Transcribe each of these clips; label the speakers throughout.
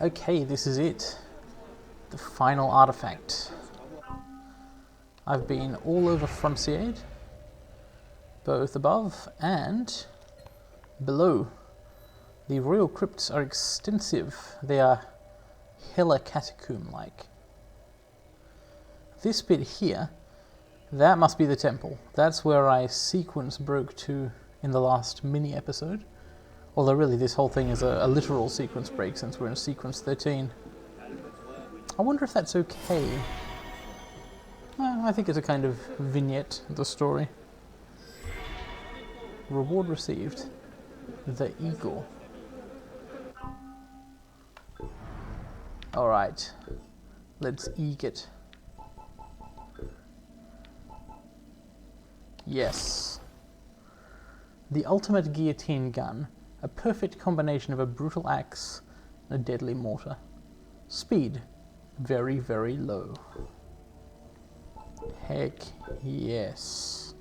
Speaker 1: Okay, this is it. The final artifact. I've been all over Frontier, both above and below. The royal crypts are extensive. They are hella catacomb-like. This bit here, that must be the temple. That's where I sequence broke to in the last mini-episode. Although really this whole thing is a literal sequence break since we're in sequence 13. I wonder if that's okay. I think it's a kind of vignette of the story. Reward received. The eagle. Alright. Let's eek it. Yes. The ultimate guillotine gun. A perfect combination of a brutal axe and a deadly mortar. Speed. Very, very low. Heck yes.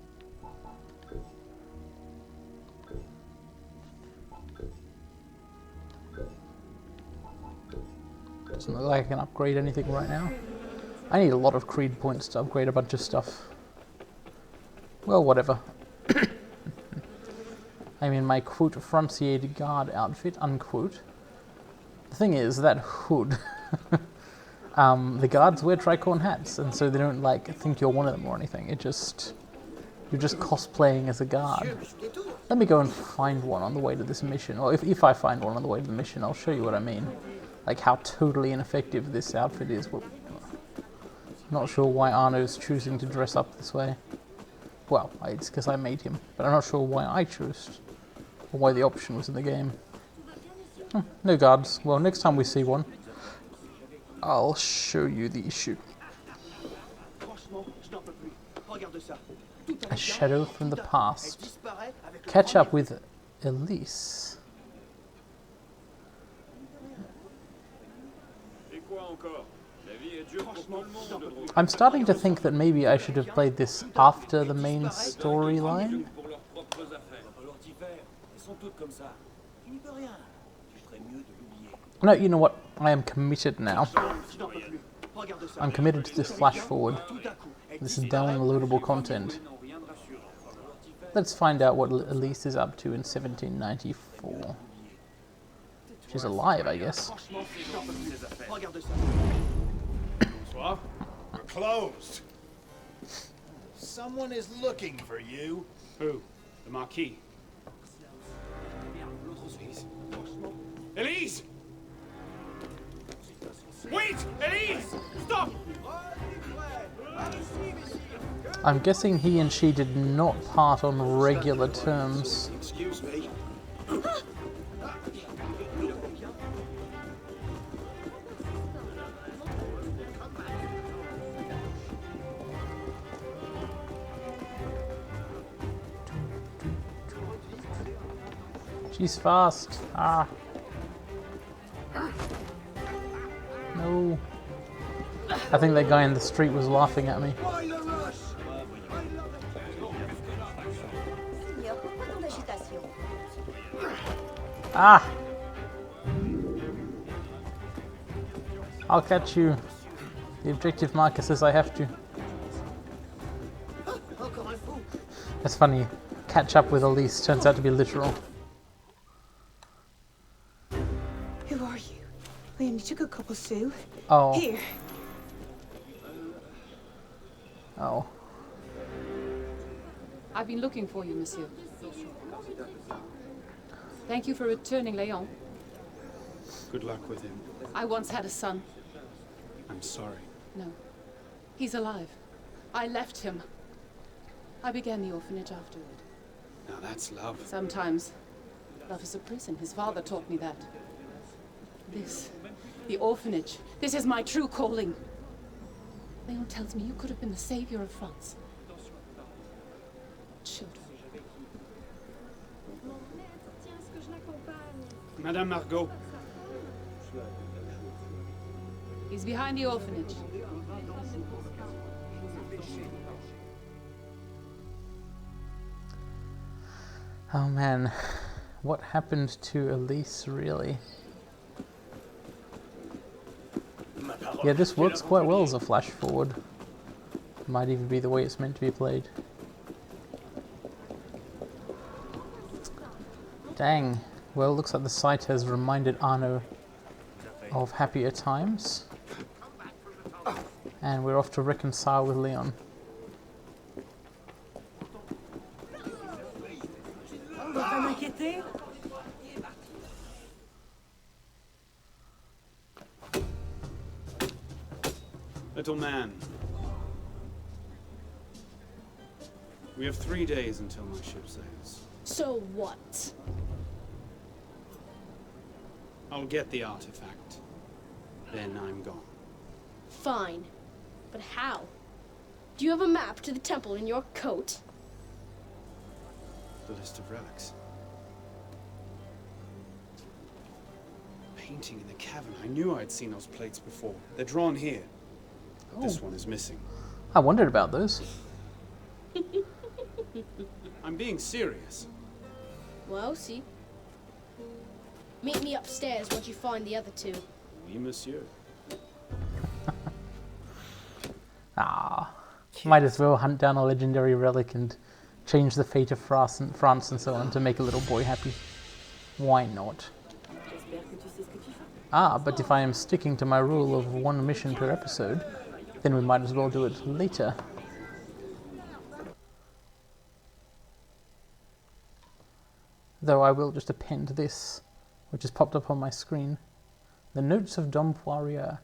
Speaker 1: Doesn't look like I can upgrade anything right now. I need a lot of creed points to upgrade a bunch of stuff. Well, whatever. I'm in my quote Frontier guard outfit, unquote. The thing is, that hood, the guards wear tricorn hats, and so they don't like think you're one of them or anything. You're just cosplaying as a guard. Let me go and find one on the way to this mission, or if I find one on the way to the mission, I'll show you what I mean. Like how totally ineffective this outfit is. Well, not sure why Arno's choosing to dress up this way. Well, it's because I made him, but I'm not sure why I chose, or why the option was in the game. No guards. Well, next time we see one, I'll show you the issue. A shadow from the past. Catch up with Elise. I'm starting to think that maybe I should have played this after the main storyline. No, you know what? I am committed now. I'm committed to this flash forward. This is downloadable content. Let's find out what Elise is up to in 1794. She's alive, I guess.
Speaker 2: We're closed. Someone is looking for you.
Speaker 3: Who? The Marquis. Elise! Wait! Elise! Stop!
Speaker 1: I'm guessing he and she did not part on regular terms.
Speaker 2: Excuse me.
Speaker 1: She's fast. Ah. No. I think that guy in the street was laughing at me. Ah! I'll catch you. The objective marker says I have to. That's funny. Catch up with Elise turns out to be literal.
Speaker 4: Who are you? We only took a couple, Sue.
Speaker 1: Oh.
Speaker 4: Here.
Speaker 1: Oh.
Speaker 5: I've been looking for you, monsieur. Thank you for returning Léon.
Speaker 3: Good luck with him.
Speaker 5: I once had a son.
Speaker 3: I'm sorry.
Speaker 5: No. He's alive. I left him. I began the orphanage afterward.
Speaker 3: Now that's love.
Speaker 5: Sometimes love is a prison. His father taught me that. This, the orphanage, this is my true calling. Léon tells me you could have been the savior of France. Children.
Speaker 3: Madame Margot.
Speaker 5: He's behind the orphanage.
Speaker 1: Oh man, what happened to Elise really? Yeah, this works quite well as a flash forward. Might even be the way it's meant to be played. Dang. Well, looks like the site has reminded Arno of happier times. And we're off to reconcile with Leon.
Speaker 3: Little man. We have 3 days until my ship sails.
Speaker 6: So what?
Speaker 3: I'll get the artifact. Then I'm gone.
Speaker 6: Fine. But how? Do you have a map to the temple in your coat?
Speaker 3: The list of relics. Painting in the cavern. I knew I'd seen those plates before. They're drawn here. But this one is missing.
Speaker 1: I wondered about those.
Speaker 3: I'm being serious.
Speaker 6: Well, see. Meet me upstairs once you find the other two.
Speaker 3: Oui, monsieur.
Speaker 1: Ah, might as well hunt down a legendary relic and change the fate of France and so on to make a little boy happy. Why not? Ah, but if I am sticking to my rule of 1 mission per episode, then we might as well do it later. Though I will just append this, which has popped up on my screen. The Notes of Dom Poirier.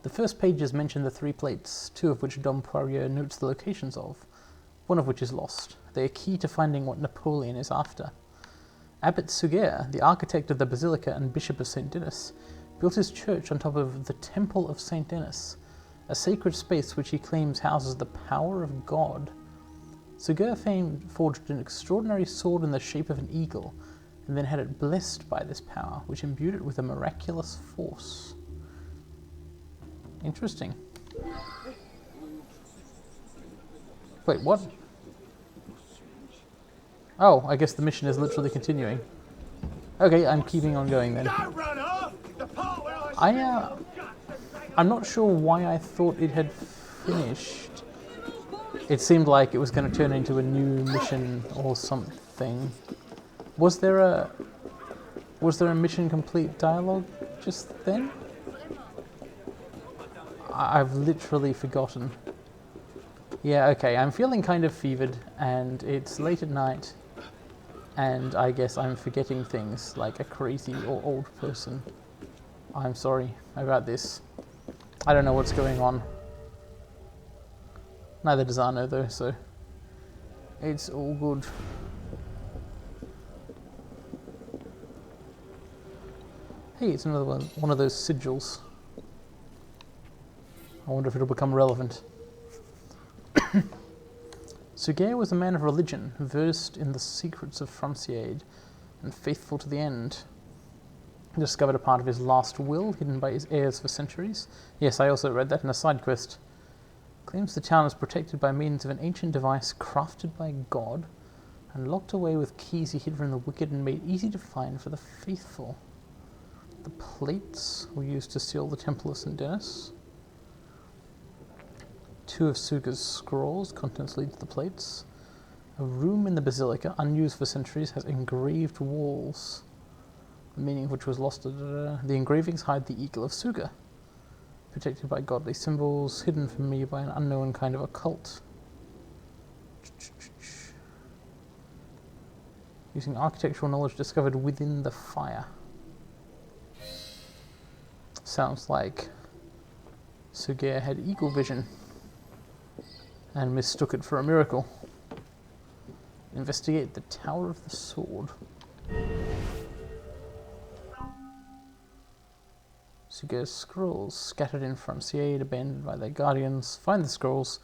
Speaker 1: The first pages mention the 3 plates, 2 of which Dom Poirier notes the locations of, 1 of which is lost. They are key to finding what Napoleon is after. Abbot Suger, the architect of the Basilica and Bishop of St. Denis, built his church on top of the Temple of St. Denis, a sacred space which he claims houses the power of God. Suger forged an extraordinary sword in the shape of an eagle, and then had it blessed by this power, which imbued it with a miraculous force. Interesting. Wait, what? Oh, I guess the mission is literally continuing. Okay, I'm keeping on going then.
Speaker 2: Don't run off! The part where I
Speaker 1: I'm not sure why I thought it had finished. It seemed like it was going to turn into a new mission or something. Was there a mission complete dialogue just then? I've literally forgotten. Yeah, okay, I'm feeling kind of fevered, and it's late at night, and I guess I'm forgetting things like a crazy or old person. I'm sorry about this. I don't know what's going on. Neither does Arno though, so it's all good. Hey, it's another one of those sigils. I wonder if it'll become relevant. Suger was a man of religion, versed in the secrets of Franciade, and faithful to the end. He discovered a part of his last will, hidden by his heirs for centuries. Yes, I also read that in a side quest. Claims the town is protected by means of an ancient device crafted by God, and locked away with keys he hid from the wicked and made easy to find for the faithful. The plates were used to seal the Temple of St. Denis. 2 of Suger's scrolls, contents lead to the plates. A room in the Basilica, unused for centuries, has engraved walls, the meaning of which was lost. The engravings hide the eagle of Suger, protected by godly symbols, hidden from me by an unknown kind of occult. Using architectural knowledge discovered within the fire. Sounds like Suger had eagle vision and mistook it for a miracle. Investigate the Tower of the Sword. Suger's scrolls, scattered in Franciade, abandoned by their guardians. Find the scrolls,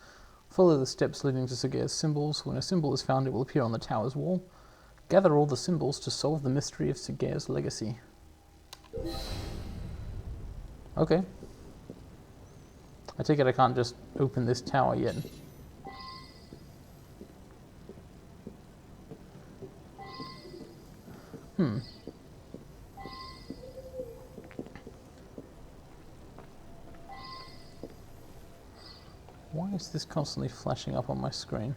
Speaker 1: follow the steps leading to Suger's symbols. When a symbol is found, it will appear on the tower's wall. Gather all the symbols to solve the mystery of Suger's legacy. Okay. I take it I can't just open this tower yet. Why is this constantly flashing up on my screen?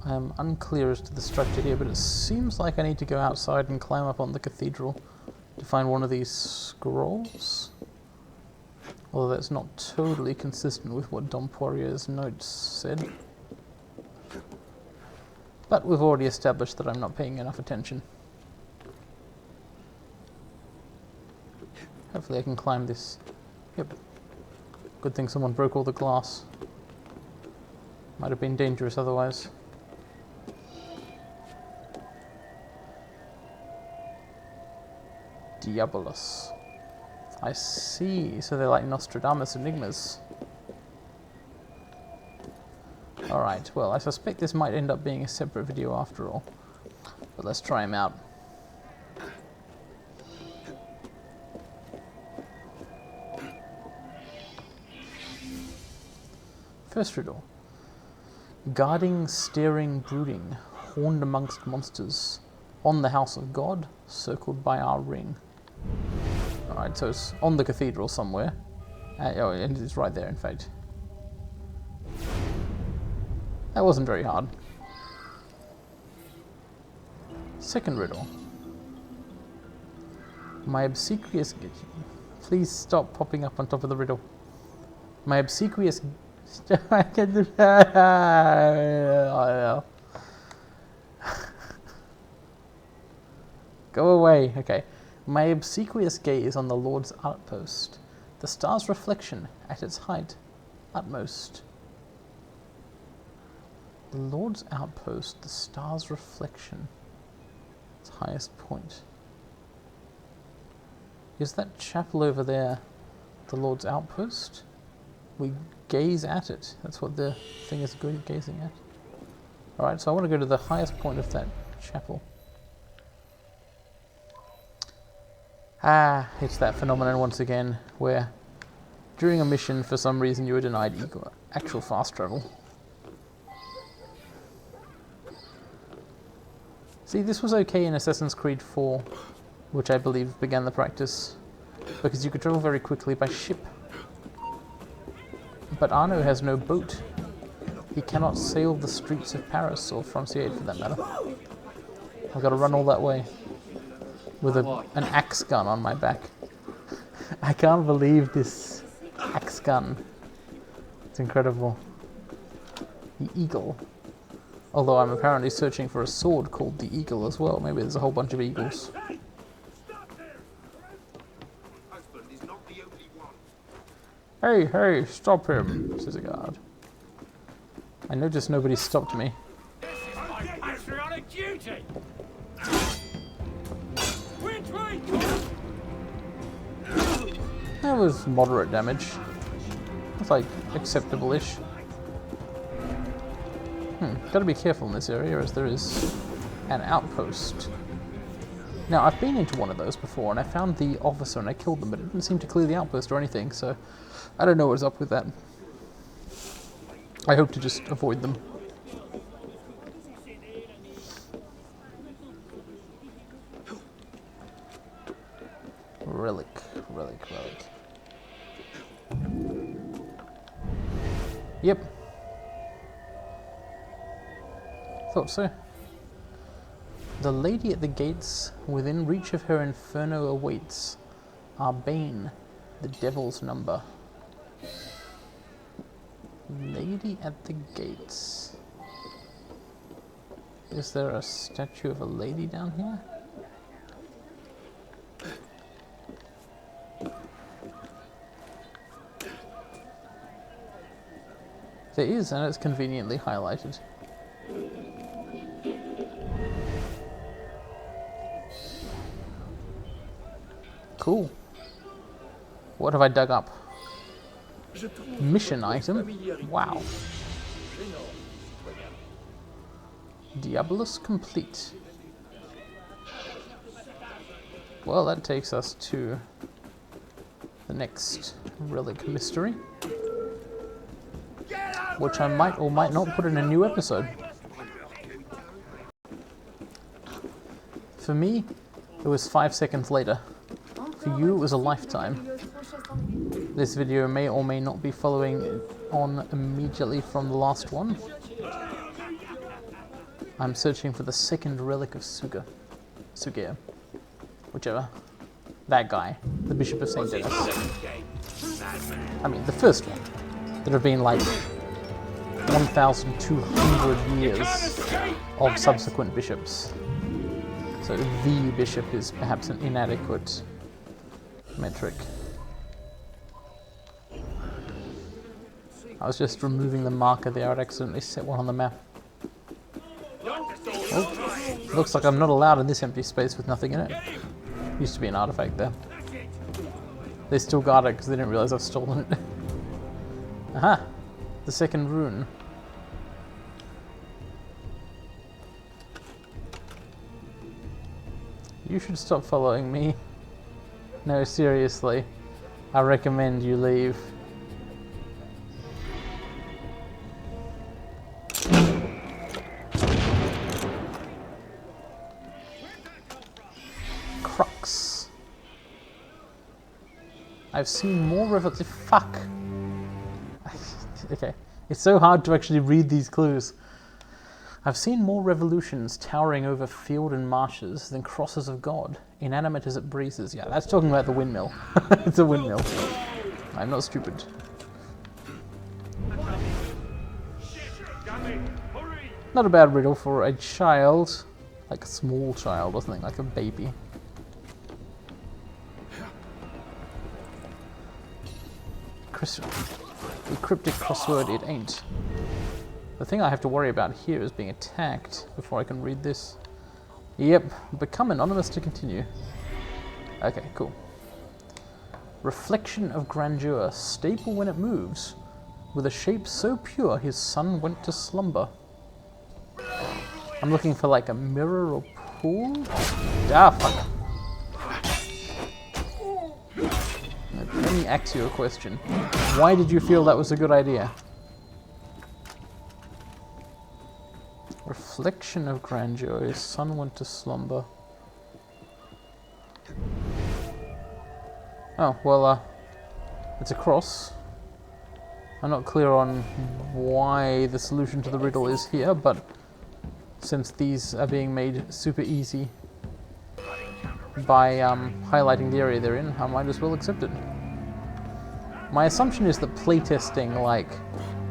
Speaker 1: I am unclear as to the structure here, but it seems like I need to go outside and climb up on the cathedral to find one of these scrolls. Although that's not totally consistent with what Dom Poirier's notes said. But we've already established that I'm not paying enough attention. Hopefully I can climb this. Yep. Good thing someone broke all the glass. Might have been dangerous otherwise. Diabolus. I see. So they're like Nostradamus enigmas. Alright, well, I suspect this might end up being a separate video after all. But let's try him out. First riddle. Guarding, staring, brooding, horned amongst monsters, on the house of God, circled by our ring. Alright, so it's on the cathedral somewhere. Oh, and it's right there, in fact. That wasn't very hard. Second riddle. My obsequious... Please stop popping up on top of the riddle. My obsequious... I can do that. Oh, no. Go away. Okay. My obsequious gaze on the Lord's outpost, the star's reflection at its height, utmost. The Lord's outpost, the star's reflection, its highest point. Is that chapel over there the Lord's outpost? We gaze at it. That's what the thing is gazing at. Alright, so I want to go to the highest point of that chapel. Ah, it's that phenomenon once again, where during a mission, for some reason, you were denied actual fast travel. See, this was okay in Assassin's Creed 4, which I believe began the practice, because you could travel very quickly by ship. But Arno has no boat. He cannot sail the streets of Paris, or Franciade for that matter. I've got to run all that way with an axe gun on my back. I can't believe this axe gun. It's incredible. The eagle. Although I'm apparently searching for a sword called the eagle as well. Maybe there's a whole bunch of eagles. Hey, hey, stop him, says a guard. I noticed nobody stopped me. That was moderate damage. It's like acceptable-ish. Gotta be careful in this area as there is an outpost. Now, I've been into one of those before and I found the officer and I killed them, but it didn't seem to clear the outpost or anything, so I don't know what's up with that. I hope to just avoid them. Relic, relic, relic. Yep. Thought so. The lady at the gates, within reach of her inferno awaits. Our bane, the devil's number. Lady at the gates. Is there a statue of a lady down here? There is, and it's conveniently highlighted. Cool. What have I dug up? Mission item? Wow. Diabolus complete. Well, that takes us to the next relic mystery, which I might or might not put in a new episode. For me, it was 5 seconds later. For you, it was a lifetime. This video may or may not be following on immediately from the last one. I'm searching for the second relic of Sugea. Whichever. That guy. The Bishop of St. Denis. I mean, the first one. There have been like 1,200 years of subsequent bishops. So the bishop is perhaps an inadequate metric. I was just removing the marker there. I'd accidentally set one on the map. Oh, looks like I'm not allowed in this empty space with nothing in it. Used to be an artifact there. They still got it because they didn't realize I've stolen it. Aha! The second rune. You should stop following me. No, seriously. I recommend you leave. Crux. I've seen more revolutions. Fuck. Okay. It's so hard to actually read these clues. I've seen more revolutions towering over field and marshes than crosses of God, inanimate as it breezes. Yeah, that's talking about the windmill. It's a windmill. I'm not stupid. Not a bad riddle for a child, like a small child or something, like a baby. The cryptic crossword it ain't. The thing I have to worry about here is being attacked before I can read this. Yep, become anonymous to continue. Okay, cool. Reflection of grandeur, stable when it moves. With a shape so pure his son went to slumber. I'm looking for like a mirror or pool? Ah, fuck. Let me ask you a question. Why did you feel that was a good idea? Reflection of grandeur, his son went to slumber. Oh, well, it's a cross. I'm not clear on why the solution to the riddle is here, but since these are being made super easy by highlighting the area they're in, I might as well accept it. My assumption is that playtesting, like,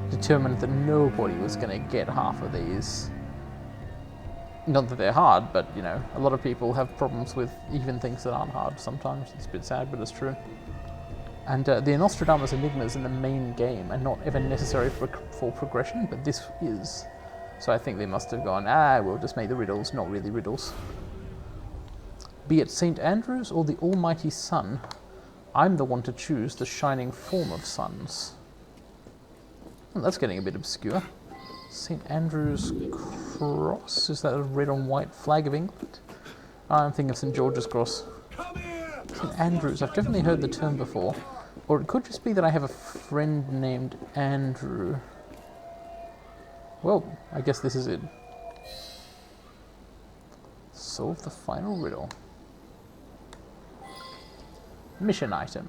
Speaker 1: determined that nobody was going to get half of these. Not that they're hard, but, you know, a lot of people have problems with even things that aren't hard sometimes. It's a bit sad, but it's true. And the Nostradamus enigmas in the main game are not ever necessary for progression, but this is. So I think they must have gone, we'll just make the riddles not really riddles. Be it St. Andrew's or the almighty sun, I'm the one to choose the shining form of suns. Well, that's getting a bit obscure. St. Andrew's Cross? Is that a red on white flag of England? I'm thinking of St. George's Cross. St. Andrew's, I've definitely heard the term before. Or it could just be that I have a friend named Andrew. Well, I guess this is it. Solve the final riddle. Mission item.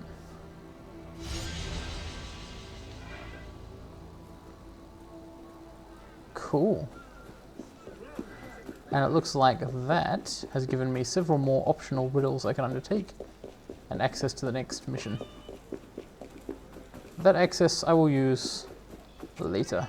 Speaker 1: Cool. And it looks like that has given me several more optional riddles I can undertake and access to the next mission. That access I will use later.